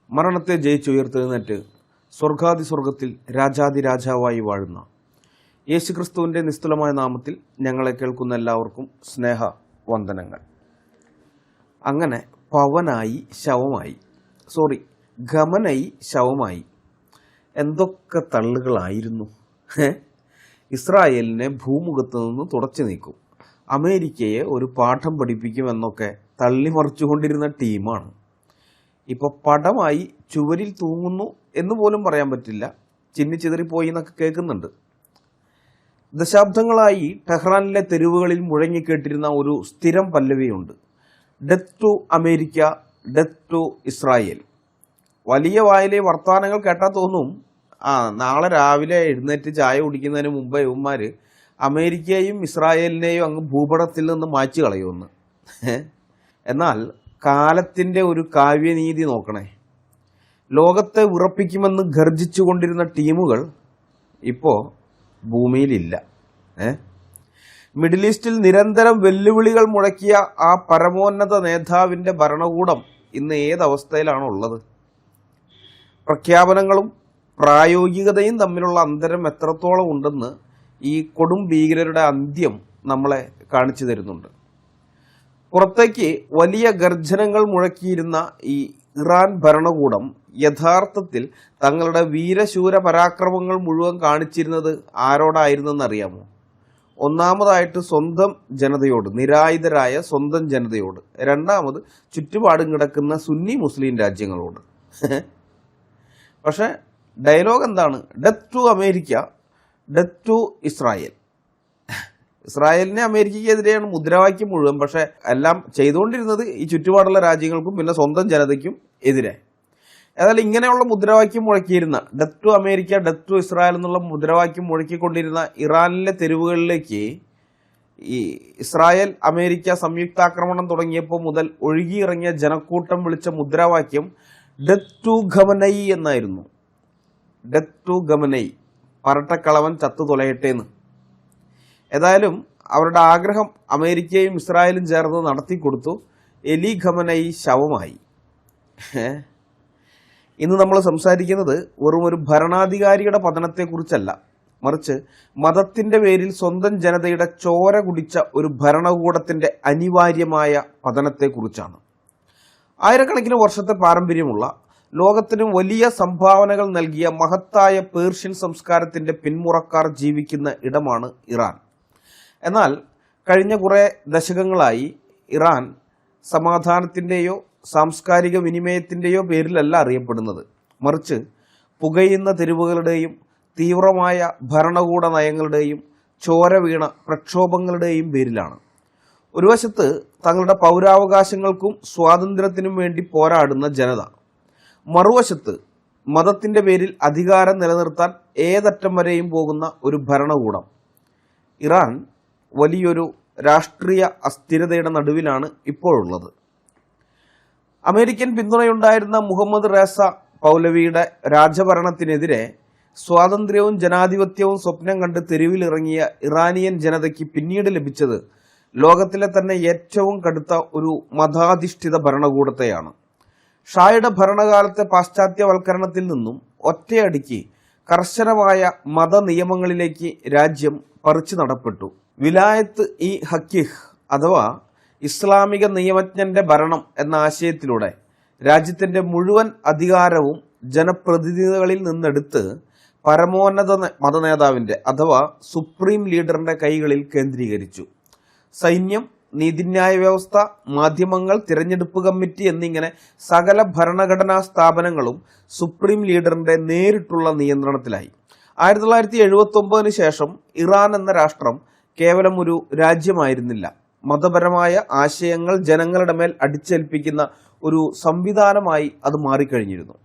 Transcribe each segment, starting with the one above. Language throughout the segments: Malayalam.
മരണത്തെ ജയിച്ചുയർത്തെഴുന്നേറ്റ് സ്വർഗാതിസ്വർഗത്തിൽ രാജാതിരാജാവായി വാഴുന്ന യേശുക്രിസ്തുവിൻ്റെ നിസ്തുലമായ നാമത്തിൽ ഞങ്ങളെ കേൾക്കുന്ന എല്ലാവർക്കും സ്നേഹ വന്ദനങ്ങൾ. അങ്ങനെ പവനായി ശവമായി, ഗമനായി ശവമായി. എന്തൊക്കെ തള്ളുകളായിരുന്നു! ഇസ്രായേലിനെ ഭൂമുഖത്ത് നിന്ന് തുടച്ചു നീക്കും, അമേരിക്കയെ ഒരു പാഠം പഠിപ്പിക്കുമെന്നൊക്കെ തള്ളിമറിച്ചുകൊണ്ടിരുന്ന ടീമാണ് ഇപ്പോൾ പടമായി ചുവരിൽ തൂങ്ങുന്നു എന്ന് പോലും പറയാൻ പറ്റില്ല. ചിന്നിച്ചിതറിപ്പോയി എന്നൊക്കെ കേൾക്കുന്നുണ്ട്. ദശാബ്ദങ്ങളായി ടെഹ്റാനിലെ തെരുവുകളിൽ മുഴങ്ങിക്കേട്ടിരുന്ന ഒരു സ്ഥിരം പല്ലവിയുണ്ട്: death to America, death to Israel. വലിയ വായിലെ വർത്തമാനങ്ങൾ കേട്ടാൽ തോന്നും നാളെ രാവിലെ എഴുന്നേറ്റ് ചായ കുടിക്കുന്നതിന് മുമ്പ് ഇവന്മാർ അമേരിക്കയെയും ഇസ്രായേലിനെയും അങ്ങ് ഭൂപടത്തിൽ നിന്ന് മായ്ച്ചു കളയുമെന്ന്. എന്നാൽ കാലത്തിൻ്റെ ഒരു കാവ്യനീതി നോക്കണേ. ലോകത്തെ ഉറപ്പിക്കുമെന്ന് ഗർജിച്ചുകൊണ്ടിരുന്ന ടീമുകൾ ഇപ്പോൾ ഭൂമിയിലില്ല. മിഡിൽ ഈസ്റ്റിൽ നിരന്തരം വെല്ലുവിളികൾ മുഴക്കിയ ആ പരമോന്നത നേതാവിൻ്റെ ഭരണകൂടം ഇന്ന് ഏതവസ്ഥയിലാണുള്ളത്? പ്രഖ്യാപനങ്ങളും പ്രായോഗികതയും തമ്മിലുള്ള അന്തരം എത്രത്തോളം ഉണ്ടെന്ന് ഈ കൊടും ഭീകരരുടെ അന്ത്യം നമ്മളെ കാണിച്ചു തരുന്നുണ്ട്. പുറത്തേക്ക് വലിയ ഗർജനങ്ങൾ മുഴക്കിയിരുന്ന ഈ ഇറാൻ ഭരണകൂടം യഥാർത്ഥത്തിൽ തങ്ങളുടെ വീരശൂര പരാക്രമങ്ങൾ മുഴുവൻ കാണിച്ചിരുന്നത് ആരോടായിരുന്നെന്നറിയാമോ? ഒന്നാമതായിട്ട് സ്വന്തം ജനതയോട്, നിരായുധരായ സ്വന്തം ജനതയോട്. രണ്ടാമത് ചുറ്റുപാടും കിടക്കുന്ന സുന്നി മുസ്ലിം രാജ്യങ്ങളോട്. പക്ഷെ ഡയലോഗ് എന്താണ്? Death to America, death to Israel. ഇസ്രായേലിനെ അമേരിക്കയ്ക്കെതിരെയാണ് മുദ്രാവാക്യം മുഴുവൻ. പക്ഷെ എല്ലാം ചെയ്തുകൊണ്ടിരുന്നത് ഈ ചുറ്റുപാടുള്ള രാജ്യങ്ങൾക്കും പിന്നെ സ്വന്തം ജനതയ്ക്കും എതിരെ. ഏതായാലും ഇങ്ങനെയുള്ള മുദ്രാവാക്യം മുഴക്കിയിരുന്ന death to America, death to Israel എന്നുള്ള മുദ്രാവാക്യം മുഴക്കിക്കൊണ്ടിരുന്ന ഇറാനിലെ തെരുവുകളിലേക്ക് ഈ ഇസ്രായേൽ അമേരിക്ക സംയുക്താക്രമണം തുടങ്ങിയപ്പോൾ മുതൽ ഒഴുകിയിറങ്ങിയ ജനക്കൂട്ടം വിളിച്ച മുദ്രാവാക്യം ഡെത്ത് ടു ഖമനൈ എന്നായിരുന്നു. ഡെത്ത് ടു ഖമനൈ, പരട്ടക്കളവൻ ചത്തു തൊലയട്ടേന്ന്. ഏതായാലും അവരുടെ ആഗ്രഹം അമേരിക്കയും ഇസ്രായേലും ചേർന്ന് നടത്തിക്കൊടുത്തു. എലി ഖമനൈ ശവമായി. ഇന്ന് നമ്മൾ സംസാരിക്കുന്നത് വെറും ഒരു ഭരണാധികാരിയുടെ പതനത്തെക്കുറിച്ചല്ല, മറിച്ച് മതത്തിന്റെ പേരിൽ സ്വന്തം ജനതയുടെ ചോര കുടിച്ച ഒരു ഭരണകൂടത്തിന്റെ അനിവാര്യമായ പതനത്തെക്കുറിച്ചാണ്. ആയിരക്കണക്കിന് വർഷത്തെ പാരമ്പര്യമുള്ള, ലോകത്തിന് വലിയ സംഭാവനകൾ നൽകിയ മഹത്തായ പേർഷ്യൻ സംസ്കാരത്തിന്റെ പിന്മുറക്കാർ ജീവിക്കുന്ന ഇടമാണ് ഇറാൻ. എന്നാൽ കഴിഞ്ഞ കുറേ ദശകങ്ങളായി ഇറാൻ സമാധാനത്തിൻ്റെയോ സാംസ്കാരിക വിനിമയത്തിൻ്റെയോ പേരിലല്ല അറിയപ്പെടുന്നത്, മറിച്ച് പുകയുന്ന തെരുവുകളുടെയും തീവ്രമായ ഭരണകൂട നയങ്ങളുടെയും ചോര വീണ പ്രക്ഷോഭങ്ങളുടെയും പേരിലാണ്. ഒരു വശത്ത് തങ്ങളുടെ പൗരാവകാശങ്ങൾക്കും സ്വാതന്ത്ര്യത്തിനും വേണ്ടി പോരാടുന്ന ജനത, മറുവശത്ത് മതത്തിൻ്റെ പേരിൽ അധികാരം നിലനിർത്താൻ ഏതറ്റം വരെയും പോകുന്ന ഒരു ഭരണകൂടം. ഇറാൻ വലിയൊരു രാഷ്ട്രീയ അസ്ഥിരതയുടെ നടുവിലാണ് ഇപ്പോഴുള്ളത്. അമേരിക്കൻ പിന്തുണയുണ്ടായിരുന്ന മുഹമ്മദ് റേസ പൗലവിയുടെ രാജഭരണത്തിനെതിരെ സ്വാതന്ത്ര്യവും ജനാധിപത്യവും സ്വപ്നം കണ്ട് തെരുവിലിറങ്ങിയ ഇറാനിയൻ ജനതയ്ക്ക് പിന്നീട് ലഭിച്ചത് ലോകത്തിലെ തന്നെ ഏറ്റവും കടുത്ത ഒരു മതാധിഷ്ഠിത ഭരണകൂടത്തെയാണ്. ഷായുടെ ഭരണകാലത്തെ പാശ്ചാത്യവൽക്കരണത്തിൽ നിന്നും ഒറ്റയടിക്ക് കർശനമായ മതനിയമങ്ങളിലേക്ക് രാജ്യം പറിച്ചു നടപ്പെട്ടു. വിലായത്ത് ഇ ഹക്കിഹ് അഥവാ ഇസ്ലാമിക നിയമജ്ഞന്റെ ഭരണം എന്ന ആശയത്തിലൂടെ രാജ്യത്തിന്റെ മുഴുവൻ അധികാരവും ജനപ്രതിനിധികളിൽ നിന്നെടുത്ത് പരമോന്നത മതനേതാവിന്റെ അഥവാ സുപ്രീം ലീഡറിന്റെ കൈകളിൽ കേന്ദ്രീകരിച്ചു. സൈന്യം, നീതിന്യായ വ്യവസ്ഥ, മാധ്യമങ്ങൾ, തിരഞ്ഞെടുപ്പ് കമ്മിറ്റി എന്നിങ്ങനെ സകല ഭരണഘടനാ സ്ഥാപനങ്ങളും സുപ്രീം ലീഡറിന്റെ നേരിട്ടുള്ള നിയന്ത്രണത്തിലായി. 1979 ശേഷം ഇറാൻ എന്ന രാഷ്ട്രം കേവലം ഒരു രാജ്യമായിരുന്നില്ല, മതപരമായ ആശയങ്ങൾ ജനങ്ങളുടെ മേൽ അടിച്ചേൽപ്പിക്കുന്ന ഒരു സംവിധാനമായി അത് മാറിക്കഴിഞ്ഞിരുന്നു.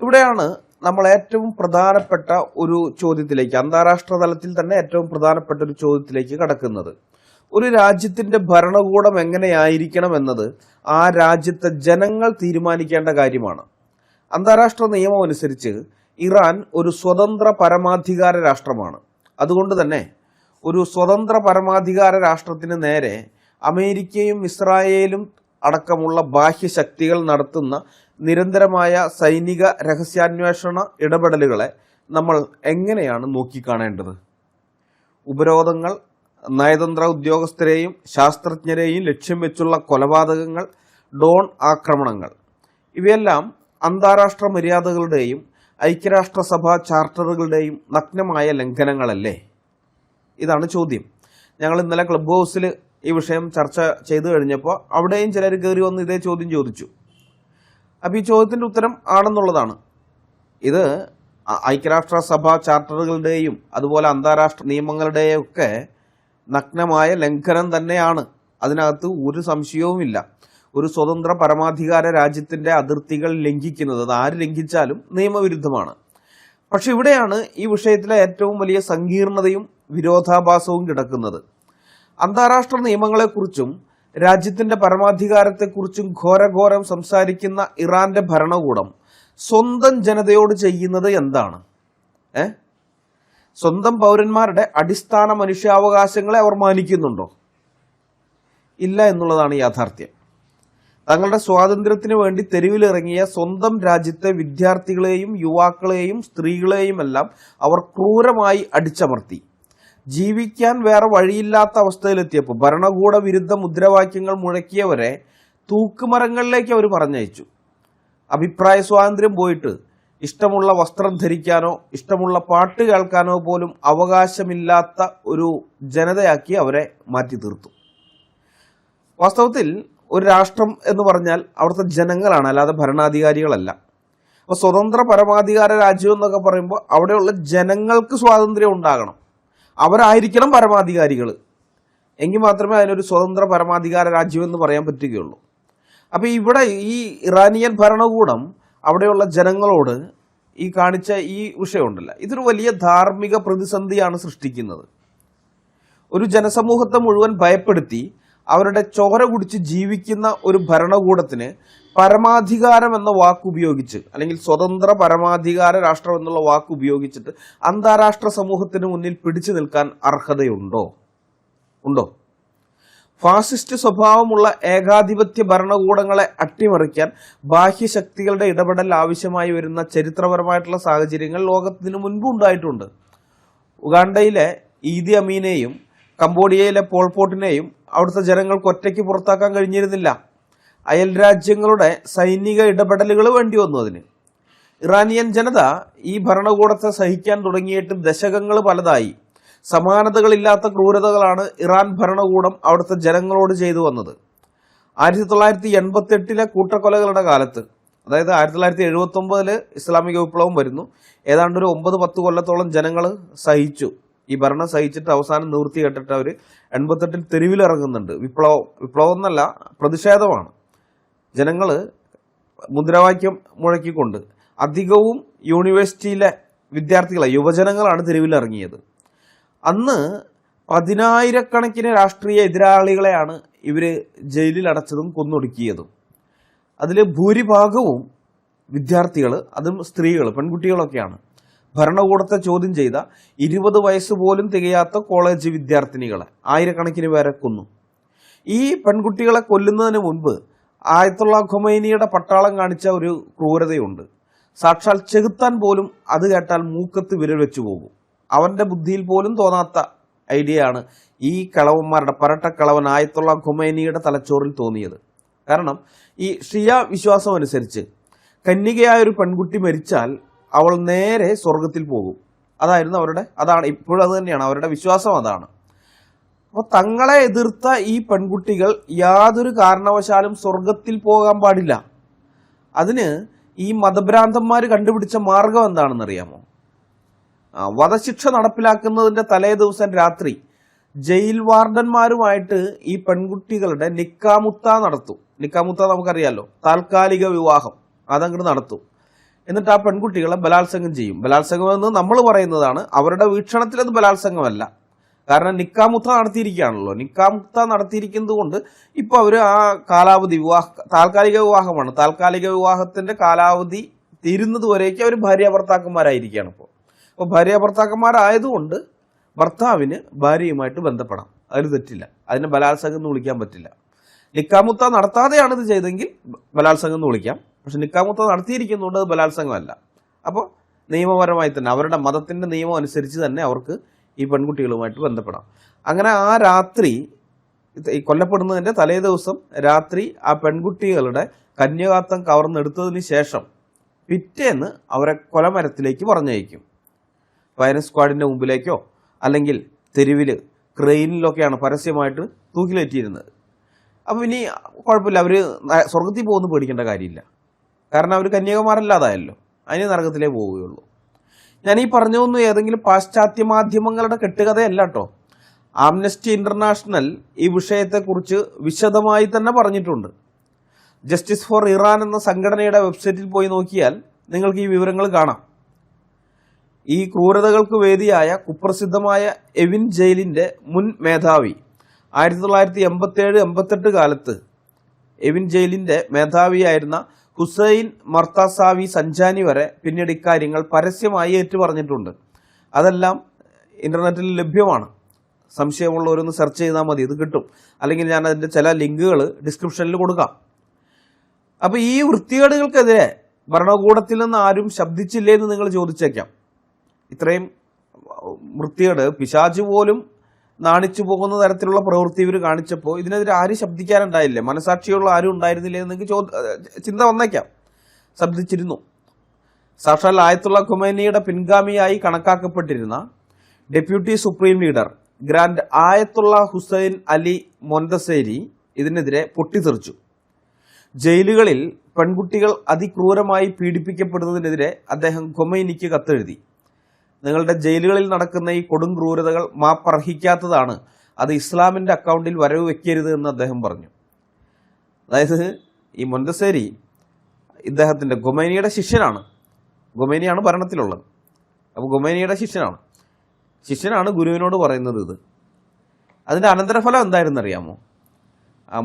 ഇവിടെയാണ് നമ്മൾ ഏറ്റവും പ്രധാനപ്പെട്ട ഒരു ചോദ്യത്തിലേക്ക്, അന്താരാഷ്ട്ര തലത്തിൽ തന്നെ ഏറ്റവും പ്രധാനപ്പെട്ട ഒരു ചോദ്യത്തിലേക്ക് കടക്കുന്നത്. ഒരു രാജ്യത്തിന്റെ ഭരണകൂടം എങ്ങനെയായിരിക്കണം എന്നത് ആ രാജ്യത്തെ ജനങ്ങൾ തീരുമാനിക്കേണ്ട കാര്യമാണ്. അന്താരാഷ്ട്ര നിയമം അനുസരിച്ച് ഇറാൻ ഒരു സ്വതന്ത്ര പരമാധികാര രാഷ്ട്രമാണ്. അതുകൊണ്ട് തന്നെ ഒരു സ്വതന്ത്ര പരമാധികാര രാഷ്ട്രത്തിന് നേരെ അമേരിക്കയും ഇസ്രായേലും അടക്കമുള്ള ബാഹ്യശക്തികൾ നടത്തുന്ന നിരന്തരമായ സൈനിക രഹസ്യാന്വേഷണ ഇടപെടലുകളെ നമ്മൾ എങ്ങനെയാണ് നോക്കിക്കാണേണ്ടത്? ഉപരോധങ്ങൾ, നയതന്ത്ര ഉദ്യോഗസ്ഥരെയും ശാസ്ത്രജ്ഞരെയും ലക്ഷ്യം വെച്ചുള്ള കൊലപാതകങ്ങൾ, ഡ്രോൺ ആക്രമണങ്ങൾ, ഇവയെല്ലാം അന്താരാഷ്ട്ര മര്യാദകളുടെയും ഐക്യരാഷ്ട്രസഭാ ചാർട്ടറുകളുടെയും നഗ്നമായ ലംഘനങ്ങളല്ലേ? ഇതാണ് ചോദ്യം. ഞങ്ങൾ ഇന്നലെ ക്ലബ് ഹൗസിൽ ഈ വിഷയം ചർച്ച ചെയ്തു കഴിഞ്ഞപ്പോൾ അവിടെയും ചിലർ കയറി വന്ന് ഇതേ ചോദ്യം ചോദിച്ചു. അപ്പോൾ ഈ ചോദ്യത്തിൻ്റെ ഉത്തരം ആണെന്നുള്ളതാണ്. ഇത് ഐക്യരാഷ്ട്രസഭാ ചാർട്ടറുകളുടെയും അതുപോലെ അന്താരാഷ്ട്ര നിയമങ്ങളുടെയും ഒക്കെ നഗ്നമായ ലംഘനം തന്നെയാണ്. അതിനകത്ത് ഒരു സംശയവുമില്ല. ഒരു സ്വതന്ത്ര പരമാധികാര രാജ്യത്തിൻ്റെ അതിർത്തികൾ ലംഘിക്കുന്നത്, അത് ആര് ലംഘിച്ചാലും നിയമവിരുദ്ധമാണ്. പക്ഷെ ഇവിടെയാണ് ഈ വിഷയത്തിലെ ഏറ്റവും വലിയ സങ്കീർണതയും വിരോധാഭാസവും കിടക്കുന്നത്. അന്താരാഷ്ട്ര നിയമങ്ങളെക്കുറിച്ചും രാജ്യത്തിൻ്റെ പരമാധികാരത്തെക്കുറിച്ചും ഘോരഘോരം സംസാരിക്കുന്ന ഇറാന്റെ ഭരണകൂടം സ്വന്തം ജനതയോട് ചെയ്യുന്നത് എന്താണ്? സ്വന്തം പൗരന്മാരുടെ അടിസ്ഥാന മനുഷ്യാവകാശങ്ങളെ അവർ മാനിക്കുന്നുണ്ടോ? ഇല്ല എന്നുള്ളതാണ് യാഥാർത്ഥ്യം. തങ്ങളുടെ സ്വാതന്ത്ര്യത്തിന് വേണ്ടി തെരുവിലിറങ്ങിയ സ്വന്തം രാജ്യത്തെ വിദ്യാർത്ഥികളെയും യുവാക്കളെയും സ്ത്രീകളെയും എല്ലാം അവർ ക്രൂരമായി അടിച്ചമർത്തി. ജീവിക്കാൻ വേറെ വഴിയില്ലാത്ത അവസ്ഥയിലെത്തിയപ്പോൾ ഭരണകൂട വിരുദ്ധ മുദ്രാവാക്യങ്ങൾ മുഴക്കിയവരെ തൂക്കുമരങ്ങളിലേക്ക് അവർ പറഞ്ഞയച്ചു. അഭിപ്രായ സ്വാതന്ത്ര്യം പോയിട്ട് ഇഷ്ടമുള്ള വസ്ത്രം ധരിക്കാനോ ഇഷ്ടമുള്ള പാട്ട് കേൾക്കാനോ പോലും അവകാശമില്ലാത്ത ഒരു ജനതയാക്കി അവരെ മാറ്റി തീർത്തു. വാസ്തവത്തിൽ ഒരു രാഷ്ട്രം എന്ന് പറഞ്ഞാൽ അവിടുത്തെ ജനങ്ങളാണ്, അല്ലാതെ ഭരണാധികാരികളല്ല. അപ്പോൾ സ്വതന്ത്ര പരമാധികാര രാജ്യം എന്നൊക്കെ പറയുമ്പോൾ അവിടെയുള്ള ജനങ്ങൾക്ക് സ്വാതന്ത്ര്യം ഉണ്ടാകണം, അവരായിരിക്കണം പരമാധികാരികൾ. എങ്കിൽ മാത്രമേ അതിനൊരു സ്വതന്ത്ര പരമാധികാര രാജ്യം എന്ന് പറയാൻ പറ്റുകയുള്ളൂ. അപ്പോൾ ഇവിടെ ഈ ഇറാനിയൻ ഭരണകൂടം അവിടെയുള്ള ജനങ്ങളോട് ഈ കാണിച്ച ഈ വിഷയമുണ്ടല്ലോ, ഇതൊരു വലിയ ധാർമ്മിക പ്രതിസന്ധിയാണ് സൃഷ്ടിക്കുന്നത്. ഒരു ജനസമൂഹത്തെ മുഴുവൻ ഭയപ്പെടുത്തി അവരുടെ ചോര കുടിച്ച് ജീവിക്കുന്ന ഒരു ഭരണകൂടത്തിന് പരമാധികാരം എന്ന വാക്കുപയോഗിച്ച്, അല്ലെങ്കിൽ സ്വതന്ത്ര പരമാധികാര രാഷ്ട്രം എന്നുള്ള വാക്ക് ഉപയോഗിച്ചിട്ട് അന്താരാഷ്ട്ര സമൂഹത്തിന് മുന്നിൽ പിടിച്ചു നിൽക്കാൻ അർഹതയുണ്ടോ? ഉണ്ടോ? ഫാസിസ്റ്റ് സ്വഭാവമുള്ള ഏകാധിപത്യ ഭരണകൂടങ്ങളെ അട്ടിമറിക്കാൻ ബാഹ്യശക്തികളുടെ ഇടപെടൽ ആവശ്യമായി വരുന്ന ചരിത്രപരമായിട്ടുള്ള സാഹചര്യങ്ങൾ ലോകത്തിന് മുൻപ് ഉണ്ടായിട്ടുണ്ട്. ഉഗാണ്ടയിലെ ഈദി അമീനെയും കംബോഡിയയിലെ പോൾപോട്ടിനെയും അവിടുത്തെ ജനങ്ങൾക്ക് ഒറ്റയ്ക്ക് പുറത്താക്കാൻ കഴിഞ്ഞിരുന്നില്ല. അയൽ രാജ്യങ്ങളുടെ സൈനിക ഇടപെടലുകൾ വേണ്ടി വന്നു അതിന്. ഇറാനിയൻ ജനത ഈ ഭരണകൂടത്തെ സഹിക്കാൻ തുടങ്ങിയിട്ട് ദശകങ്ങൾ പലതായി. സമാനതകളില്ലാത്ത ക്രൂരതകളാണ് ഇറാൻ ഭരണകൂടം അവിടുത്തെ ജനങ്ങളോട് ചെയ്തു വന്നത്. 1988 കൂട്ടക്കൊലകളുടെ കാലത്ത്, അതായത് 1979 ഇസ്ലാമിക വിപ്ലവം വരുന്നു. ഏതാണ്ട് ഒരു 9-10 കൊല്ലത്തോളം ജനങ്ങൾ സഹിച്ചു. ഈ ഭരണം സഹിച്ചിട്ട് അവസാനം നിവൃത്തി കേട്ടിട്ട് അവർ 88 തെരുവിലിറങ്ങുന്നുണ്ട്. വിപ്ലവം എന്നല്ല, പ്രതിഷേധമാണ്. ജനങ്ങൾ മുദ്രാവാക്യം മുഴക്കിക്കൊണ്ട്, അധികവും യൂണിവേഴ്സിറ്റിയിലെ വിദ്യാർത്ഥികളെ, യുവജനങ്ങളാണ് തെരുവിലിറങ്ങിയത്. അന്ന് 10,000-കണക്കിന് രാഷ്ട്രീയ എതിരാളികളെയാണ് ഇവർ ജയിലിൽ അടച്ചതും കൊന്നൊടുക്കിയതും. അതിൽ ഭൂരിഭാഗവും വിദ്യാർത്ഥികൾ, അതും സ്ത്രീകൾ, പെൺകുട്ടികളൊക്കെയാണ്. ഭരണകൂടത്തെ ചോദ്യം ചെയ്ത 20 വയസ്സ് പോലും തികയാത്ത കോളേജ് വിദ്യാർത്ഥിനികളെ ആയിരക്കണക്കിന് പേരെ കൊന്നു. ഈ പെൺകുട്ടികളെ കൊല്ലുന്നതിന് മുൻപ് ആയത്തുള്ള ഖൊമൈനിയുടെ പട്ടാളം കാണിച്ച ഒരു ക്രൂരതയുണ്ട്. സാക്ഷാൽ ചെകുത്താൻ പോലും അത് കേട്ടാൽ മൂക്കത്ത് വിരൽ വെച്ചു പോകും. അവന്റെ ബുദ്ധിയിൽ പോലും തോന്നാത്ത ഐഡിയയാണ് ഈ കളവന്മാരുടെ പരട്ടക്കളവൻ ആയത്തുള്ള ഖൊമൈനിയുടെ തലച്ചോറിൽ തോന്നിയത്. കാരണം ഈ ഷിയ വിശ്വാസം അനുസരിച്ച് കന്യകയായ ഒരു പെൺകുട്ടി മരിച്ചാൽ അവൾ നേരെ സ്വർഗത്തിൽ പോകും. അതാണ് ഇപ്പോഴും അത് തന്നെയാണ് അവരുടെ വിശ്വാസം, അതാണ്. അപ്പോൾ തങ്ങളെ എതിർത്ത ഈ പെൺകുട്ടികൾ യാതൊരു കാരണവശാലും സ്വർഗത്തിൽ പോകാൻ പാടില്ല. അതിന് ഈ മതഭ്രാന്തന്മാർ കണ്ടുപിടിച്ച മാർഗം എന്താണെന്നറിയാമോ? വധശിക്ഷ നടപ്പിലാക്കുന്നതിന്റെ തലേ ദിവസം രാത്രി ജയിൽ വാർഡന്മാരുമായിട്ട് ഈ പെൺകുട്ടികളുടെ നിക്കാമുത്ത നടത്തും. നിക്കാമുത്ത നമുക്കറിയാലോ, താൽക്കാലിക വിവാഹം, അതങ്ങോട്ട് നടത്തും. എന്നിട്ട് ആ പെൺകുട്ടികളെ ബലാത്സംഗം ചെയ്യും. ബലാത്സംഗം എന്ന് നമ്മൾ പറയുന്നതാണ്, അവരുടെ വീക്ഷണത്തിൽ അത് ബലാത്സംഗമല്ല. കാരണം നിക്കാമുത്ത നടത്തിയിരിക്കുകയാണല്ലോ. നിക്കാമുത്ത നടത്തിയിരിക്കുന്നത് കൊണ്ട് ഇപ്പോൾ അവർ ആ കാലാവധി താൽക്കാലിക വിവാഹമാണ്. താൽക്കാലിക വിവാഹത്തിന്റെ കാലാവധി തീരുന്നത് വരേക്ക് അവർ ഭാര്യ ഭർത്താക്കന്മാരായിരിക്കുകയാണ്. അപ്പോൾ ഭാര്യ ഭർത്താക്കന്മാരായതുകൊണ്ട് ഭർത്താവിന് ഭാര്യയുമായിട്ട് ബന്ധപ്പെടാം, അതിൽ തെറ്റില്ല. അതിനെ ബലാത്സംഗം എന്ന് വിളിക്കാൻ പറ്റില്ല. നിക്കാമുത്ത നടത്താതെയാണ് ഇത് ചെയ്തെങ്കിൽ ബലാത്സംഗം എന്ന് വിളിക്കാം. പക്ഷെ നിക്കാമുത്ത നടത്തിയിരിക്കുന്നുണ്ട്, അത് ബലാത്സംഗമല്ല. അപ്പോൾ നിയമപരമായി തന്നെ അവരുടെ മതത്തിൻ്റെ നിയമം അനുസരിച്ച് തന്നെ അവർക്ക് ഈ പെൺകുട്ടികളുമായിട്ട് ബന്ധപ്പെടാം. അങ്ങനെ ആ രാത്രി, ഈ കൊല്ലപ്പെടുന്നതിൻ്റെ തലേ ദിവസം രാത്രി ആ പെൺകുട്ടികളുടെ കന്യകാത്വം കവർന്നെടുത്തതിന് ശേഷം പിറ്റേന്ന് അവരെ കൊലമരത്തിലേക്ക് പറഞ്ഞയക്കും. ഫയറിംഗ് സ്ക്വാഡിൻ്റെ മുമ്പിലേക്കോ അല്ലെങ്കിൽ തെരുവിൽ ക്രെയിനിലൊക്കെയാണ് പരസ്യമായിട്ട് തൂക്കിലേറ്റിയിരുന്നത്. അപ്പം ഇനി കുഴപ്പമില്ല, അവർ സ്വർഗത്തിൽ പോകുന്നു പേടിക്കേണ്ട കാര്യമില്ല. കാരണം അവർ കന്യകമാരല്ലാതായല്ലോ, അതിന് നരകത്തിലേ പോവുകയുള്ളൂ. ഞാൻ ഈ പറഞ്ഞതൊന്നും ഏതെങ്കിലും പാശ്ചാത്യ മാധ്യമങ്ങളുടെ കെട്ടുകഥയല്ല കേട്ടോ. ആംനസ്റ്റി ഇന്റർനാഷണൽ ഈ വിഷയത്തെക്കുറിച്ച് വിശദമായി തന്നെ പറഞ്ഞിട്ടുണ്ട്. ജസ്റ്റിസ് ഫോർ ഇറാൻ എന്ന സംഘടനയുടെ വെബ്സൈറ്റിൽ പോയി നോക്കിയാൽ നിങ്ങൾക്ക് ഈ വിവരങ്ങൾ കാണാം. ഈ ക്രൂരതകൾക്ക് വേദിയായ കുപ്രസിദ്ധമായ എവിൻ ജയിലിന്റെ മുൻ മേധാവി 1987-88 കാലത്ത് എവിൻ ജയിലിന്റെ മേധാവിയായിരുന്ന ഹുസൈൻ മർത്താസാവി സഞ്ചാനി വരെ പിന്നീട് ഇക്കാര്യങ്ങൾ പരസ്യമായി ഏറ്റുപറഞ്ഞിട്ടുണ്ട്. അതെല്ലാം ഇന്റർനെറ്റിൽ ലഭ്യമാണ്. സംശയമുള്ളവരൊന്ന് സെർച്ച് ചെയ്താൽ മതി, ഇത് കിട്ടും. അല്ലെങ്കിൽ ഞാൻ അതിൻ്റെ ചില ലിങ്കുകൾ ഡിസ്ക്രിപ്ഷനിൽ കൊടുക്കാം. അപ്പോൾ ഈ വൃത്തികേടുകൾക്കെതിരെ ഭരണകൂടത്തിൽ നിന്ന് ആരും ശബ്ദിച്ചില്ലേ എന്ന് നിങ്ങൾ ചോദിച്ചേക്കാം. ഇത്രയും വൃത്തികേട് പിശാച് പോലും നാണിച്ചു പോകുന്ന തരത്തിലുള്ള പ്രവൃത്തി ഇവർ കാണിച്ചപ്പോൾ ഇതിനെതിരെ ആരും ശബ്ദിക്കാനുണ്ടായില്ലേ? മനസാക്ഷിയുള്ള ആരും ഉണ്ടായിരുന്നില്ലേ എന്ന് നിങ്ങൾക്ക് ചിന്ത വന്നേക്കാം. ശബ്ദിച്ചിരുന്നു. സാക്ഷാൽ ആയത്തുള്ള ഖുമൈനിയുടെ പിൻഗാമിയായി കണക്കാക്കപ്പെട്ടിരുന്ന deputy supreme leader grand Ayatollah Hussein Ali Montazeri ഇതിനെതിരെ പൊട്ടിത്തെറിച്ചു. ജയിലുകളിൽ പെൺകുട്ടികൾ അതിക്രൂരമായി പീഡിപ്പിക്കപ്പെടുന്നതിനെതിരെ അദ്ദേഹം ഖൊമൈനിക്ക് കത്തെഴുതി. നിങ്ങളുടെ ജയിലുകളിൽ നടക്കുന്ന ഈ കൊടും ക്രൂരതകൾ മാപ്പർഹിക്കാത്തതാണ്, അത് ഇസ്ലാമിന്റെ അക്കൗണ്ടിൽ വരവ് വെക്കരുത് എന്ന് അദ്ദേഹം പറഞ്ഞു. അതായത് ഈ മൊന്തസേരി ഇദ്ദേഹത്തിന്റെ ഖൊമൈനിയുടെ ശിഷ്യനാണ്. ഖൊമൈനിയാണ് ഭരണത്തിലുള്ളത്. അപ്പോൾ ഖൊമൈനിയുടെ ശിഷ്യനാണ് ഗുരുവിനോട് പറയുന്നത് ഇത്. അതിന്റെ അനന്തരഫലം എന്തായിരുന്നറിയാമോ?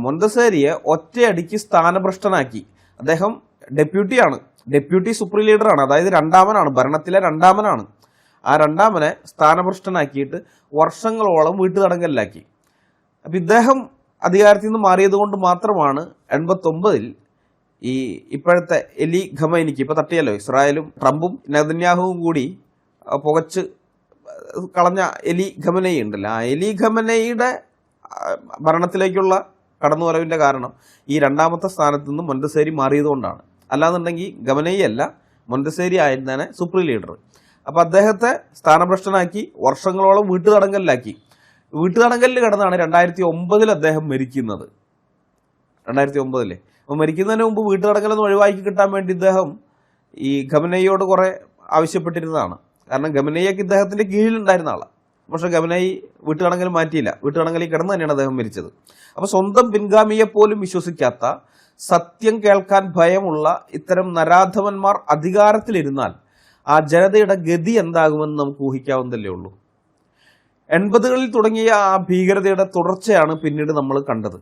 മൊന്തസേരിയെ ഒറ്റയടിക്ക് സ്ഥാനഭ്രഷ്ടനാക്കി. അദ്ദേഹം ഡെപ്യൂട്ടി സുപ്രീം ലീഡറാണ്, അതായത് രണ്ടാമനാണ്, ഭരണത്തിലെ രണ്ടാമനാണ്. ആ രണ്ടാമനെ സ്ഥാനഭ്രഷ്ടനാക്കിയിട്ട് വർഷങ്ങളോളം വീട്ടുതടങ്കലിലാക്കി. അപ്പം ഇദ്ദേഹം അധികാരത്തിൽ നിന്ന് മാറിയത് കൊണ്ട് മാത്രമാണ് 89-ൽ ഈ ഇപ്പോഴത്തെ എലി ഖമൈനിക്ക്, ഇപ്പൊ തട്ടിയല്ലോ ഇസ്രായേലും ട്രംപും നെതന്യാഹുവും കൂടി പുകച്ച് കളഞ്ഞ എലി ഖമനയി ഉണ്ടല്ലോ, ആ എലി ഖമനയുടെ ഭരണത്തിലേക്കുള്ള കടന്നുവരവിന്റെ കാരണം ഈ രണ്ടാമത്തെ സ്ഥാനത്ത് നിന്ന് മൊന്തസേരി മാറിയതുകൊണ്ടാണ്. അല്ലാന്നുണ്ടെങ്കിൽ ഖമനയി അല്ല, മൊന്തസേരി ആയിരുന്നേനെ സുപ്രീം ലീഡർ. അപ്പൊ അദ്ദേഹത്തെ സ്ഥാനഭ്രഷ്ടനാക്കി വർഷങ്ങളോളം വീട്ടുതടങ്കലിലാക്കി. വീട്ടുതടങ്കലിൽ കിടന്നാണ് 2009-ൽ അദ്ദേഹം മരിക്കുന്നത്. 2009-ലെ അപ്പോൾ മരിക്കുന്നതിന് മുമ്പ് വീട്ടുതടങ്കലെന്ന് ഒഴിവാക്കി കിട്ടാൻ വേണ്ടി ഇദ്ദേഹം ഈ ഖമനയിയോട് കുറെ ആവശ്യപ്പെട്ടിരുന്നതാണ്. കാരണം ഖമനയ്ക്ക് ഇദ്ദേഹത്തിന്റെ കീഴിലുണ്ടായിരുന്ന ആളാണ്. പക്ഷെ ഖമനയി വീട്ടുതടങ്കൽ മാറ്റിയില്ല, വീട്ടുതടങ്കലിൽ കിടന്ന് തന്നെയാണ് അദ്ദേഹം മരിച്ചത്. അപ്പൊ സ്വന്തം പിൻഗാമിയെ പോലും വിശ്വസിക്കാത്ത, സത്യം കേൾക്കാൻ ഭയമുള്ള ഇത്തരം നരാധവന്മാർ അധികാരത്തിലിരുന്നാൽ ആ ജനതയുടെ ഗതി എന്താകുമെന്ന് നമുക്ക് ഊഹിക്കാവുന്നതല്ലേ ഉള്ളൂ. 80-കളിൽ തുടങ്ങിയ ആ ഭീകരതയുടെ തുടർച്ചയാണ് പിന്നീട് നമ്മൾ കണ്ടത്.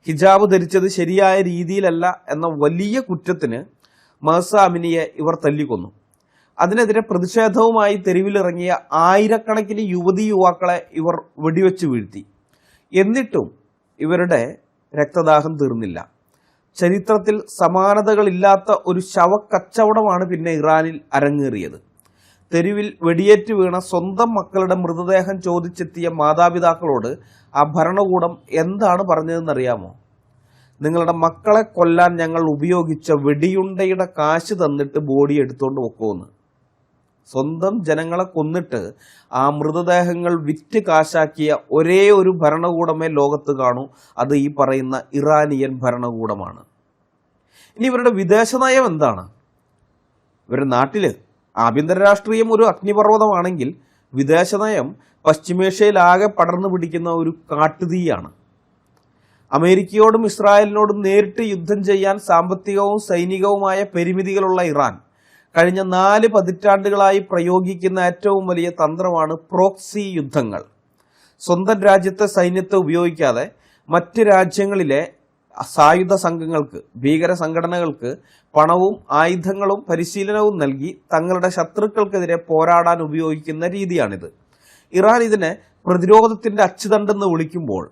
ഹിജാബ് ധരിച്ചത് ശരിയായ രീതിയിലല്ല എന്ന വലിയ കുറ്റത്തിന് മഹ്സ അമിനിയെ ഇവർ തല്ലിക്കൊന്നു. അതിനെതിരെ പ്രതിഷേധവുമായി തെരുവിലിറങ്ങിയ ആയിരക്കണക്കിന് യുവതിയുവാക്കളെ ഇവർ വെടിവെച്ച് വീഴ്ത്തി. എന്നിട്ടും ഇവരുടെ രക്തദാഹം തീർന്നില്ല. ചരിത്രത്തിൽ സമാനതകളില്ലാത്ത ഒരു ശവക്കച്ചവടമാണ് പിന്നെ ഇറാനിൽ അരങ്ങേറിയത്. തെരുവിൽ വെടിയേറ്റ് വീണ സ്വന്തം മക്കളുടെ മൃതദേഹം ചോദിച്ചെത്തിയ മാതാപിതാക്കളോട് ആ ഭരണകൂടം എന്താണ് പറഞ്ഞതെന്നറിയാമോ? നിങ്ങളുടെ മക്കളെ കൊല്ലാൻ ഞങ്ങൾ ഉപയോഗിച്ച വെടിയുണ്ടയുടെ കാശ് തന്നിട്ട് ബോഡി എടുത്തുകൊണ്ട് പൊക്കോന്ന്. സ്വന്തം ജനങ്ങളെ കൊന്നിട്ട് ആ മൃതദേഹങ്ങൾ വിറ്റ് കാശാക്കിയ ഒരേ ഒരു ഭരണകൂടമേ ലോകത്ത് കാണൂ, അത് ഈ പറയുന്ന ഇറാനിയൻ ഭരണകൂടമാണ്. ഇനി ഇവരുടെ വിദേശ നയം എന്താണ്? ഇവരുടെ നാട്ടില് ആഭ്യന്തര രാഷ്ട്രീയം ഒരു അഗ്നിപർവ്വതമാണെങ്കിൽ വിദേശ നയം പശ്ചിമേഷ്യയിലാകെ പടർന്നു പിടിക്കുന്ന ഒരു കാട്ടുതീയാണ്. അമേരിക്കയോടും ഇസ്രായേലിനോടും നേരിട്ട് യുദ്ധം ചെയ്യാൻ സാമ്പത്തികവും സൈനികവുമായ പരിമിതികളുള്ള ഇറാൻ കഴിഞ്ഞ 4 പതിറ്റാണ്ടുകളായി പ്രയോഗിക്കുന്ന ഏറ്റവും വലിയ തന്ത്രമാണ് പ്രോക്സി യുദ്ധങ്ങൾ. സ്വന്തം രാജ്യത്തെ സൈന്യത്തെ ഉപയോഗിക്കാതെ മറ്റ് രാജ്യങ്ങളിലെ സായുധ സംഘങ്ങൾക്ക്, ഭീകര സംഘടനകൾക്ക് പണവും ആയുധങ്ങളും പരിശീലനവും നൽകി തങ്ങളുടെ ശത്രുക്കൾക്കെതിരെ പോരാടാൻ ഉപയോഗിക്കുന്ന രീതിയാണിത്. ഇറാൻ ഇതിനെ പ്രതിരോധത്തിന്റെ അച്ചുതണ്ടെന്ന് വിളിക്കുമ്പോൾ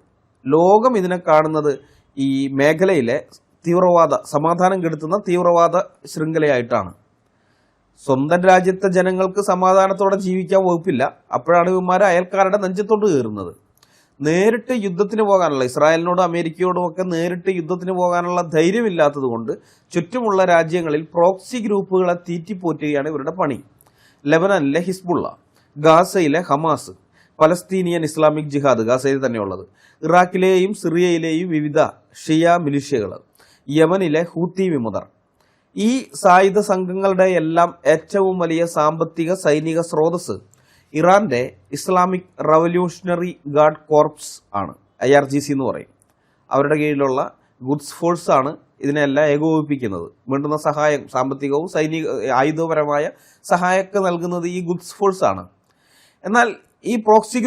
ലോകം ഇതിനെ കാണുന്നത് ഈ മേഖലയിലെ സമാധാനം കെടുത്തുന്ന തീവ്രവാദ ശൃംഖലയായിട്ടാണ്. സ്വന്തം രാജ്യത്തെ ജനങ്ങൾക്ക് സമാധാനത്തോടെ ജീവിക്കാൻ വകുപ്പില്ല, അപ്പോഴാണ് ഇവന്മാർ അയൽക്കാരുടെ നെഞ്ചത്തോട്ട് കയറുന്നത്. നേരിട്ട് യുദ്ധത്തിന് പോകാനുള്ള, ഇസ്രായേലിനോടും അമേരിക്കയോടും ഒക്കെ നേരിട്ട് യുദ്ധത്തിന് പോകാനുള്ള ധൈര്യമില്ലാത്തത് കൊണ്ട് ചുറ്റുമുള്ള രാജ്യങ്ങളിൽ പ്രോക്സി ഗ്രൂപ്പുകളെ തീറ്റിപ്പോറ്റുകയാണ് ഇവരുടെ പണി. ലെബനനിലെ ഹിസ്ബുള്ള, ഗാസയിലെ ഹമാസ്, പലസ്തീനിയൻ ഇസ്ലാമിക് ജിഹാദ് ഗാസയിൽ തന്നെയുള്ളത്, ഇറാഖിലെയും സിറിയയിലെയും വിവിധ ഷിയ മിലിഷ്യകൾ, യമനിലെ ഹൂത്തി വിമതർ. ഈ സായുധ സംഘങ്ങളുടെ എല്ലാം ഏറ്റവും വലിയ സാമ്പത്തിക സൈനിക സ്രോതസ് ഇറാന്റെ ഇസ്ലാമിക് റവല്യൂഷണറി ഗാർഡ് കോർപ്സ് ആണ്, IRGC എന്ന് പറയും. അവരുടെ കീഴിലുള്ള ഗുഡ്സ് ഫോഴ്സ് ആണ് ഇതിനെല്ലാം ഏകോപിപ്പിക്കുന്നത്. വേണ്ടുന്ന സഹായം, സാമ്പത്തികവും സൈനിക ആയുധപരമായ സഹായമൊക്കെ നൽകുന്നത് ഈ ഗുഡ്സ് ഫോഴ്സ് ആണ്. എന്നാൽ ഈ പ്രോക്സി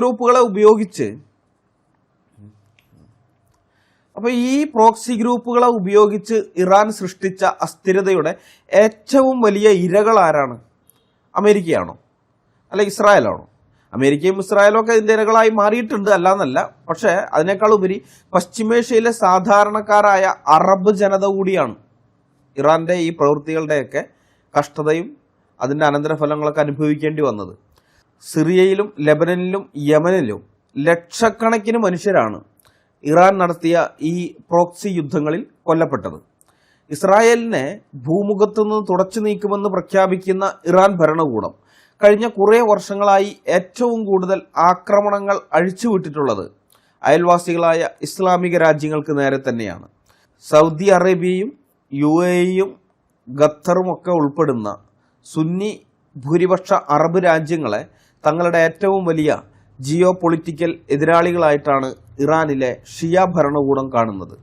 ഗ്രൂപ്പുകളെ ഉപയോഗിച്ച് ഇറാൻ സൃഷ്ടിച്ച അസ്ഥിരതയുടെ ഏറ്റവും വലിയ ഇരകൾ ആരാണ്? അമേരിക്കയാണോ അല്ല ഇസ്രായേലാണോ? അമേരിക്കയും ഇസ്രായേലും ഒക്കെ ഇതിന്റെ ഇരകളായി മാറിയിട്ടുണ്ട്, അല്ലാന്നല്ല. പക്ഷേ അതിനേക്കാൾ ഉപരി പശ്ചിമേഷ്യയിലെ സാധാരണക്കാരായ അറബ് ജനത കൂടിയാണ് ഇറാന്റെ ഈ പ്രവൃത്തികളുടെയൊക്കെ കഷ്ടതയും അതിന്റെ അനന്തരഫലങ്ങളൊക്കെ അനുഭവിക്കേണ്ടി വന്നത്. സിറിയയിലും ലെബനനിലും യമനിലും ലക്ഷക്കണക്കിന് മനുഷ്യരാണ് ഇറാൻ നടത്തിയ ഈ പ്രോക്സി യുദ്ധങ്ങളിൽ കൊല്ലപ്പെട്ടത്. ഇസ്രായേലിനെ ഭൂമുഖത്തു നിന്ന് തുടച്ചു നീക്കുമെന്ന് പ്രഖ്യാപിക്കുന്ന ഇറാൻ ഭരണകൂടം കഴിഞ്ഞ കുറേ വർഷങ്ങളായി ഏറ്റവും കൂടുതൽ ആക്രമണങ്ങൾ അഴിച്ചുവിട്ടിട്ടുള്ളത് അയൽവാസികളായ ഇസ്ലാമിക രാജ്യങ്ങൾക്ക് നേരെ തന്നെയാണ്. സൗദി അറേബ്യയും UAEയും ഖത്തറും ഒക്കെ ഉൾപ്പെടുന്ന സുന്നി ഭൂരിപക്ഷ അറബ് രാജ്യങ്ങളെ തങ്ങളുടെ ഏറ്റവും വലിയ ജിയോ പൊളിറ്റിക്കൽ എതിരാളികളായിട്ടാണ് ഇറാനിലെ ഷിയ ഭരണകൂടം കാണുന്നത്.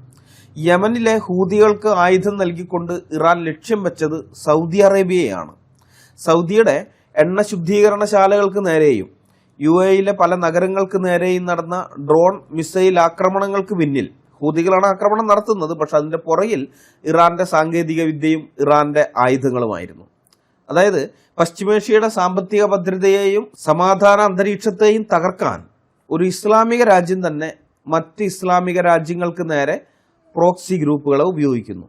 യമനിലെ ഹൂതികൾക്ക് ആയുധം നൽകിക്കൊണ്ട് ഇറാൻ ലക്ഷ്യം വെച്ചത് സൗദി അറേബ്യയാണ്. സൗദിയുടെ എണ്ണ ശുദ്ധീകരണശാലകൾക്ക് നേരെയും UAEയിലെ പല നഗരങ്ങൾക്ക് നേരെയും നടന്ന ഡ്രോൺ മിസൈൽ ആക്രമണങ്ങൾക്ക് പിന്നിൽ ഹൂതികളാണ് ആക്രമണം നടത്തുന്നത്. പക്ഷെ അതിന്റെ പുറകിൽ ഇറാന്റെ സാങ്കേതിക വിദ്യയും ഇറാന്റെ ആയുധങ്ങളുമായിരുന്നു. അതായത് പശ്ചിമേഷ്യയുടെ സാമ്പത്തിക ഭദ്രതയെയും സമാധാന അന്തരീക്ഷത്തെയും തകർക്കാൻ ഒരു ഇസ്ലാമിക രാജ്യം തന്നെ മറ്റ് ഇസ്ലാമിക രാജ്യങ്ങൾക്ക് നേരെ പ്രോക്സി ഗ്രൂപ്പുകളെ ഉപയോഗിക്കുന്നു.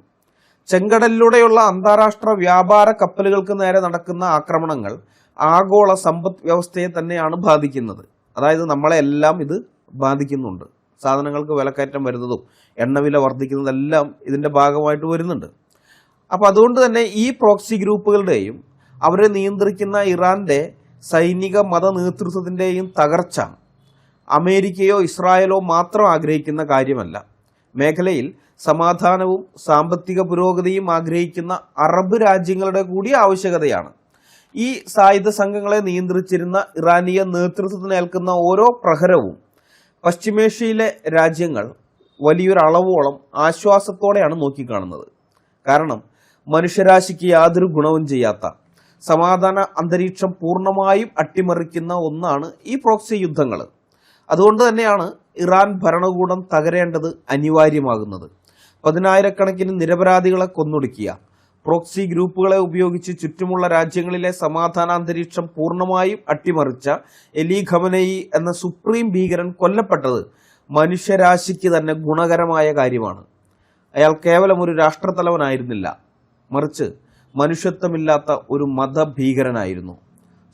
ചെങ്കടലിലൂടെയുള്ള അന്താരാഷ്ട്ര വ്യാപാര കപ്പലുകൾക്ക് നേരെ നടക്കുന്ന ആക്രമണങ്ങൾ ആഗോള സമ്പദ് വ്യവസ്ഥയെ തന്നെയാണ് ബാധിക്കുന്നത്. അതായത് നമ്മളെ എല്ലാം ഇത് ബാധിക്കുന്നുണ്ട്. സാധനങ്ങൾക്ക് വിലക്കയറ്റം വരുന്നതും എണ്ണവില വർദ്ധിക്കുന്നതെല്ലാം ഇതിന്റെ ഭാഗമായിട്ട് വരുന്നുണ്ട്. അപ്പം അതുകൊണ്ട് തന്നെ ഈ പ്രോക്സി ഗ്രൂപ്പുകളുടെയും അവരെ നിയന്ത്രിക്കുന്ന ഇറാന്റെ സൈനിക മത നേതൃത്വത്തിന്റെയും തകർച്ച അമേരിക്കയോ ഇസ്രായേലോ മാത്രം ആഗ്രഹിക്കുന്ന കാര്യമല്ല. മേഖലയിൽ സമാധാനവും സാമ്പത്തിക പുരോഗതിയും ആഗ്രഹിക്കുന്ന അറബ് രാജ്യങ്ങളുടെ കൂടി ആവശ്യകതയാണ്. ഈ സായുധ സംഘങ്ങളെ നിയന്ത്രിച്ചിരുന്ന ഇറാനിയ നേതൃത്വത്തിനേൽക്കുന്ന ഓരോ പ്രഹരവും പശ്ചിമേഷ്യയിലെ രാജ്യങ്ങൾ വലിയൊരളവോളം ആശ്വാസത്തോടെയാണ് നോക്കിക്കാണുന്നത്. കാരണം മനുഷ്യരാശിക്ക് യാതൊരു ഗുണവും ചെയ്യാത്ത സമാധാന അന്തരീക്ഷം പൂർണ്ണമായും അട്ടിമറിക്കുന്ന ഒന്നാണ് ഈ പ്രോക്സി യുദ്ധങ്ങൾ. അതുകൊണ്ട് തന്നെയാണ് ഇറാൻ ഭരണകൂടം തകരേണ്ടത് അനിവാര്യമാകുന്നത്. 10,000-കണക്കിന് നിരപരാധികളെ കൊന്നൊടുക്കിയ പ്രോക്സി ഗ്രൂപ്പുകളെ ഉപയോഗിച്ച് ചുറ്റുമുള്ള രാജ്യങ്ങളിലെ സമാധാനാന്തരീക്ഷം പൂർണ്ണമായും അട്ടിമറിച്ച അലി ഖമനയി എന്ന സുപ്രീം ഭീകരൻ കൊല്ലപ്പെട്ടത് മനുഷ്യരാശിക്ക് തന്നെ ഗുണകരമായ കാര്യമാണ്. അയാൾ കേവലം ഒരു രാഷ്ട്രത്തലവനായിരുന്നില്ല, മറിച്ച് മനുഷ്യത്വമില്ലാത്ത ഒരു മതഭീകരനായിരുന്നു.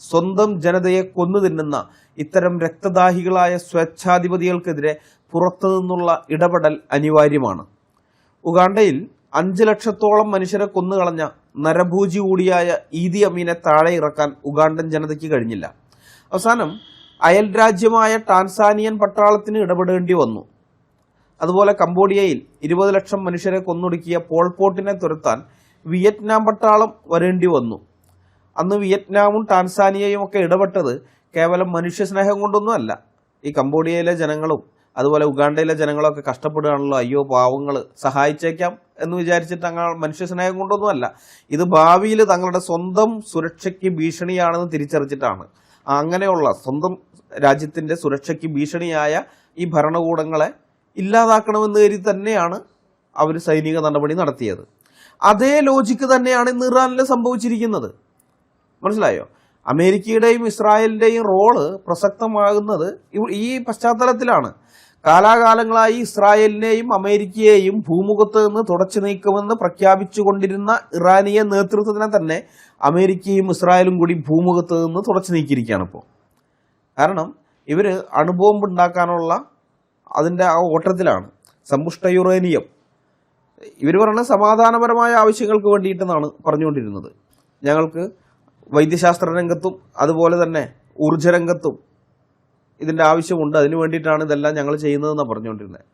സ്വന്തം ജനതയെ കൊന്നു തിന്നുന്ന ഇത്തരം രക്തദാഹികളായ സ്വേച്ഛാധിപതികൾക്കെതിരെ പുറത്തുനിന്നുള്ള ഇടപെടൽ അനിവാര്യമാണ്. ഉഗാണ്ടയിൽ 5 ലക്ഷത്തോളം മനുഷ്യരെ കൊന്നുകളഞ്ഞ നരഭൂജി കൂടിയായ ഈദി അമീനെ താഴെ ഇറക്കാൻ ഉഗാണ്ടൻ ജനതയ്ക്ക് കഴിഞ്ഞില്ല. അവസാനം അയൽ രാജ്യമായ ടാൻസാനിയൻ പട്ടാളത്തിന് ഇടപെടേണ്ടി വന്നു. അതുപോലെ കംബോഡിയയിൽ 20 ലക്ഷം മനുഷ്യരെ കൊന്നൊടുക്കിയ പോൾപോട്ടിനെ തുരത്താൻ വിയറ്റ്നാം പട്ടാളം വരേണ്ടി വന്നു. അന്ന് വിയറ്റ്നാമും ടാൻസാനിയയും ഒക്കെ ഇടപെട്ടത് കേവലം മനുഷ്യസ്നേഹം കൊണ്ടൊന്നുമല്ല. ഈ കംബോഡിയയിലെ ജനങ്ങളും അതുപോലെ ഉഗാണ്ടയിലെ ജനങ്ങളൊക്കെ കഷ്ടപ്പെടുകയാണല്ലോ, അയ്യോ പാവങ്ങൾ സഹായിച്ചേക്കാം എന്ന് വിചാരിച്ചിട്ട് തങ്ങൾ മനുഷ്യസ്നേഹം കൊണ്ടൊന്നുമല്ല. ഇത് ഭാവിയിൽ തങ്ങളുടെ സ്വന്തം സുരക്ഷയ്ക്ക് ഭീഷണിയാണെന്ന് തിരിച്ചറിച്ചിട്ടാണ്. അങ്ങനെയുള്ള സ്വന്തം രാജ്യത്തിന്റെ സുരക്ഷയ്ക്ക് ഭീഷണിയായ ഈ ഭരണകൂടങ്ങളെ ഇല്ലാതാക്കണമെന്ന് കരുതി തന്നെയാണ് അവർ സൈനിക നടപടി നടത്തിയത്. അതേ ലോജിക്ക് തന്നെയാണ് ഇന്ന് ഇറാനിൽ സംഭവിച്ചിരിക്കുന്നത്. മനസ്സിലായോ? അമേരിക്കയുടെയും ഇസ്രായേലിന്റെയും റോള് പ്രസക്തമാകുന്നത് ഈ പശ്ചാത്തലത്തിലാണ്. കാലാകാലങ്ങളായി ഇസ്രായേലിനെയും അമേരിക്കയെയും ഭൂമുഖത്ത് നിന്ന് തുടച്ചു നീക്കുമെന്ന് പ്രഖ്യാപിച്ചുകൊണ്ടിരുന്ന ഇറാനിയൻ നേതൃത്വത്തിനെ തന്നെ അമേരിക്കയും ഇസ്രായേലും കൂടി ഭൂമുഖത്ത് നിന്ന് തുടച്ചു നീക്കിയിരിക്കുകയാണ് ഇപ്പോൾ. കാരണം ഇവർ അണുബോംബ് ഉണ്ടാക്കാനുള്ള അതിൻ്റെ ആ ഓട്ടത്തിലാണ്. സമ്പുഷ്ട യുറേനിയം ഇവർ പറയുന്ന സമാധാനപരമായ ആവശ്യങ്ങൾക്ക് വേണ്ടിയിട്ടെന്നാണ് പറഞ്ഞുകൊണ്ടിരുന്നത്. ഞങ്ങൾക്ക് വൈദ്യശാസ്ത്ര രംഗത്തും അതുപോലെ തന്നെ ഊർജ്ജരംഗത്തും ഇതിൻ്റെ ആവശ്യമുണ്ട്, അതിനു വേണ്ടിയിട്ടാണ് ഇതെല്ലാം ഞങ്ങൾ ചെയ്യുന്നതെന്നാണ് പറഞ്ഞുകൊണ്ടിരുന്നത്.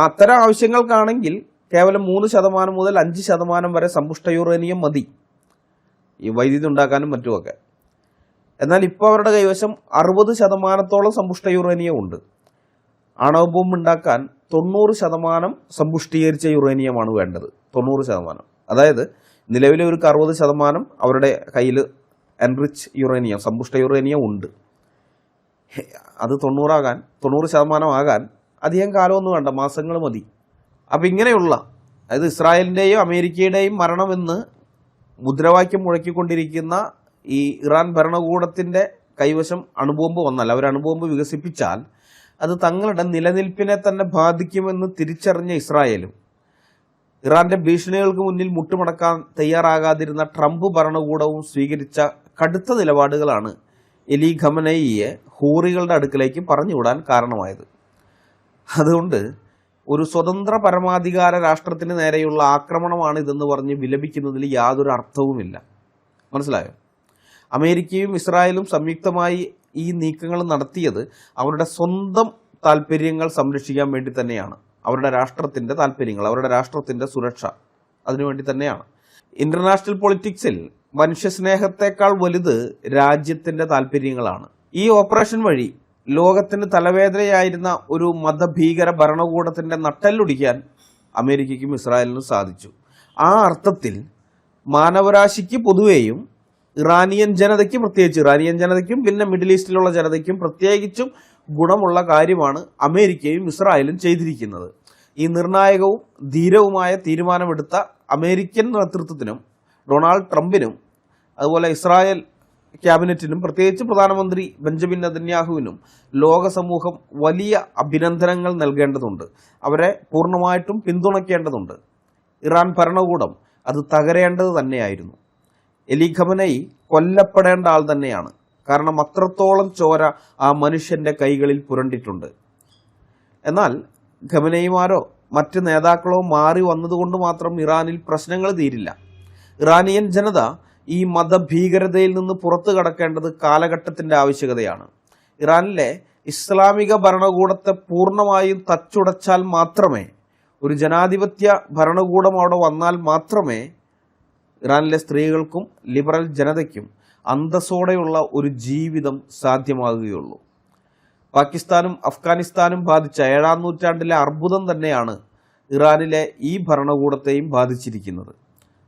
അത്തരം ആവശ്യങ്ങൾക്കാണെങ്കിൽ കേവലം 3% മുതൽ 5% വരെ സമ്പുഷ്ട യുറേനിയം മതി ഈ വൈദ്യുതി ഉണ്ടാക്കാനും മറ്റുമൊക്കെ. എന്നാൽ ഇപ്പോൾ അവരുടെ കൈവശം 60% സമ്പുഷ്ട യുറേനിയം ഉണ്ട്. ആണവ ബോംബ് ഉണ്ടാക്കാൻ 90% സമ്പുഷ്ടീകരിച്ച യുറേനിയമാണ് വേണ്ടത്. 90%. അതായത് നിലവിലെ ഒരു 60% അവരുടെ കയ്യിൽ എൻറിച്ച് യുറേനിയം, സമ്പുഷ്ട യുറേനിയം ഉണ്ട്. അത് 90% ആകാൻ അധികം കാലമൊന്നും വേണ്ട, മാസങ്ങൾ മതി. അപ്പം ഇങ്ങനെയുള്ള, അതായത് ഇസ്രായേലിൻ്റെയും അമേരിക്കയുടെയും മരണമെന്ന് മുദ്രാവാക്യം മുഴക്കിക്കൊണ്ടിരിക്കുന്ന ഈ ഇറാൻ ഭരണകൂടത്തിൻ്റെ കൈവശം അണുബോംബ് വന്നാൽ, അവർ അണുബോംബ് വികസിപ്പിച്ചാൽ അത് തങ്ങളുടെ നിലനിൽപ്പിനെ തന്നെ ബാധിക്കുമെന്ന് തിരിച്ചറിഞ്ഞ ഇസ്രായേലും ഇറാന്റെ ഭീഷണികൾക്ക് മുന്നിൽ മുട്ടുമടക്കാൻ തയ്യാറാകാതിരുന്ന ട്രംപ് ഭരണകൂടവും സ്വീകരിച്ച കടുത്ത നിലപാടുകളാണ് അലി ഖമനേയിയെ ഹൂറികളുടെ അടുക്കലേക്ക് പറഞ്ഞുവിടാൻ കാരണമായത്. അതുകൊണ്ട് ഒരു സ്വതന്ത്ര പരമാധികാര രാഷ്ട്രത്തിന് നേരെയുള്ള ആക്രമണമാണ് ഇതെന്ന് പറഞ്ഞ് വിലപിക്കുന്നതിൽ യാതൊരു അർത്ഥവുമില്ല. മനസ്സിലായോ? അമേരിക്കയും ഇസ്രായേലും സംയുക്തമായി ഈ നീക്കങ്ങൾ നടത്തിയത് അവരുടെ സ്വന്തം താല്പര്യങ്ങൾ സംരക്ഷിക്കാൻ വേണ്ടി തന്നെയാണ്. അവരുടെ രാഷ്ട്രത്തിൻ്റെ താല്പര്യങ്ങൾ, അവരുടെ രാഷ്ട്രത്തിൻ്റെ സുരക്ഷ, അതിനുവേണ്ടി തന്നെയാണ്. ഇന്റർനാഷണൽ പൊളിറ്റിക്സിൽ മനുഷ്യസ്നേഹത്തെക്കാൾ വലുത് രാജ്യത്തിൻ്റെ താല്പര്യങ്ങളാണ്. ഈ ഓപ്പറേഷൻ വഴി ലോകത്തിന് തലവേദനയായിരുന്ന ഒരു മതഭീകര ഭരണകൂടത്തിൻ്റെ നട്ടെല്ലൊടിക്കാൻ അമേരിക്കയ്ക്കും ഇസ്രായേലിനും സാധിച്ചു. ആ അർത്ഥത്തിൽ മാനവരാശിക്ക് പൊതുവേയും ഇറാനിയൻ ജനതയ്ക്ക് പ്രത്യേകിച്ച്, ഇറാനിയൻ ജനതയ്ക്കും പിന്നെ മിഡിൽ ഈസ്റ്റിലുള്ള ജനതയ്ക്കും പ്രത്യേകിച്ചും ഗുണമുള്ള കാര്യമാണ് അമേരിക്കയും ഇസ്രായേലും ചെയ്തിരിക്കുന്നത്. ഈ നിർണായകവും ധീരവുമായ തീരുമാനമെടുത്ത അമേരിക്കൻ നേതൃത്വത്തിനും ഡൊണാൾഡ് ട്രംപിനും അതുപോലെ ഇസ്രായേൽ ക്യാബിനറ്റിനും പ്രത്യേകിച്ച് പ്രധാനമന്ത്രി ബെഞ്ചമിൻ നെതന്യാഹുവിനും ലോക സമൂഹം വലിയ അഭിനന്ദനങ്ങൾ നൽകേണ്ടതുണ്ട്. അവരെ പൂർണ്ണമായിട്ടും പിന്തുണയ്ക്കേണ്ടതുണ്ട്. ഇറാൻ ഭരണകൂടം അത് തകരേണ്ടത് തന്നെയായിരുന്നു. അലി ഖമനേയി കൊല്ലപ്പെടേണ്ട ആൾ തന്നെയാണ്. കാരണം അത്രത്തോളം ചോര ആ മനുഷ്യന്റെ കൈകളിൽ പുരണ്ടിട്ടുണ്ട്. എന്നാൽ ഖമനേയിമാരോ മറ്റ് നേതാക്കളോ മാറി വന്നതുകൊണ്ട് മാത്രം ഇറാനിൽ പ്രശ്നങ്ങൾ തീരില്ല. ഇറാനിയൻ ജനത ഈ മതഭീകരതയിൽ നിന്ന് പുറത്തു കടക്കേണ്ടത് കാലഘട്ടത്തിന്റെ ആവശ്യകതയാണ്. ഇറാനിലെ ഇസ്ലാമിക ഭരണകൂടത്തെ പൂർണ്ണമായും തച്ചുടച്ചാൽ മാത്രമേ, ഒരു ജനാധിപത്യ ഭരണകൂടം അവിടെ വന്നാൽ മാത്രമേ ഇറാനിലെ സ്ത്രീകൾക്കും ലിബറൽ ജനതയ്ക്കും അന്തസ്സോടെയുള്ള ഒരു ജീവിതം സാധ്യമാകുകയുള്ളൂ. പാകിസ്ഥാനും അഫ്ഗാനിസ്ഥാനും ബാധിച്ച 7-ാം നൂറ്റാണ്ടിലെ അർബുദം തന്നെയാണ് ഇറാനിലെ ഈ ഭരണകൂടത്തെയും ബാധിച്ചിരിക്കുന്നത്.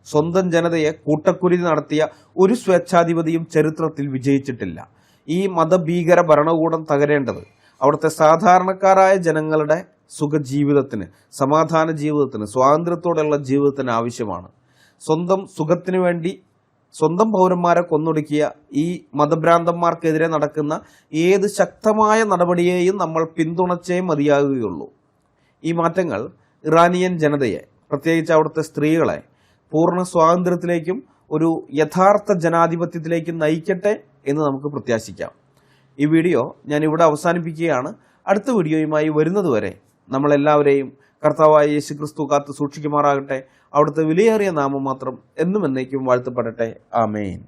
സ്വന്തം ജനതയെ കൂട്ടക്കുരുതി നടത്തിയ ഒരു സ്വേച്ഛാധിപതിയും ചരിത്രത്തിൽ വിജയിച്ചിട്ടില്ല. ഈ മതഭീകര ഭരണകൂടം തകരേണ്ടത് അവിടുത്തെ സാധാരണക്കാരായ ജനങ്ങളുടെ സുഖജീവിതത്തിന്, സമാധാന ജീവിതത്തിന്, സ്വാതന്ത്ര്യത്തോടെയുള്ള ജീവിതത്തിന് ആവശ്യമാണ്. സ്വന്തം സുഖത്തിനു വേണ്ടി സ്വന്തം പൗരന്മാരെ കൊന്നൊടുക്കിയ ഈ മതഭ്രാന്തന്മാർക്കെതിരെ നടക്കുന്ന ഏത് ശക്തമായ നടപടിയെയും നമ്മൾ പിന്തുണച്ചേ മതിയാകുകയുള്ളൂ. ഈ മാറ്റങ്ങൾ ഇറാനിയൻ ജനതയെ, പ്രത്യേകിച്ച് അവിടുത്തെ സ്ത്രീകളെ പൂർണ്ണ സ്വാതന്ത്ര്യത്തിലേക്കും ഒരു യഥാർത്ഥ ജനാധിപത്യത്തിലേക്കും നയിക്കട്ടെ എന്ന് നമുക്ക് പ്രത്യാശിക്കാം. ഈ വീഡിയോ ഞാൻ ഇവിടെ അവസാനിപ്പിക്കുകയാണ്. അടുത്ത വീഡിയോയുമായി വരുന്നതുവരെ നമ്മളെല്ലാവരെയും കർത്താവായ യേശുക്രിസ്തു കാത്ത് സൂക്ഷിക്കുമാറാകട്ടെ. അവിടുത്തെ വിലയേറിയ നാമം മാത്രം എന്നും എന്നേക്കും വാഴ്ത്തപ്പെടട്ടെ. ആമേൻ.